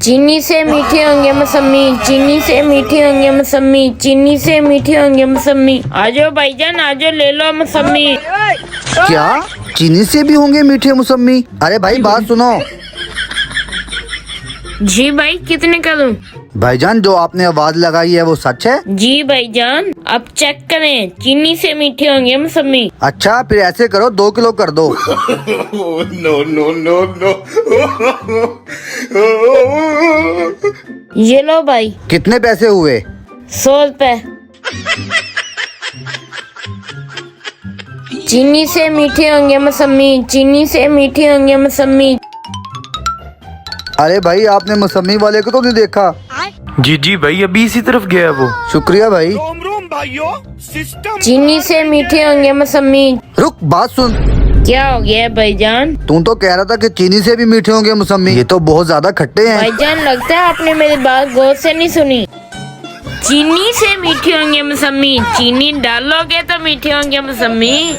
चीनी से मीठे होंगे मौसमी, चीनी से मीठे होंगे मौसमी, चीनी से मीठे होंगे मौसमी। आजो भाईजान आजो ले लो मौसमी। क्या चीनी से भी होंगे मीठे मौसमी? अरे भाई बात सुनो। जी भाई कितने का दूं? भाईजान जो आपने आवाज लगाई है वो सच है? जी भाईजान आप चेक करें, चीनी से मीठे होंगे मौसमी। अच्छा फिर ऐसे करो 2 किलो कर दो। ये लो भाई। कितने पैसे हुए? 100 रुपए। चीनी से मीठे होंगे मौसमी, चीनी से मीठे होंगे मौसमी। अरे भाई आपने मौसमी वाले को तो नहीं देखा? जी भाई अभी इसी तरफ गया वो। शुक्रिया भाई। चीनी से मीठे होंगे मौसमी। रुक बात सुन। क्या हो गया भाईजान? तू तो कह रहा था कि चीनी से भी मीठे होंगे मौसमी, ये तो बहुत ज्यादा खट्टे हैं। भाईजान लगता है आपने मेरी बात गौर से नहीं सुनी। चीनी से मीठे होंगे मौसमी, चीनी डालोगे तो मीठे होंगे मौसमी।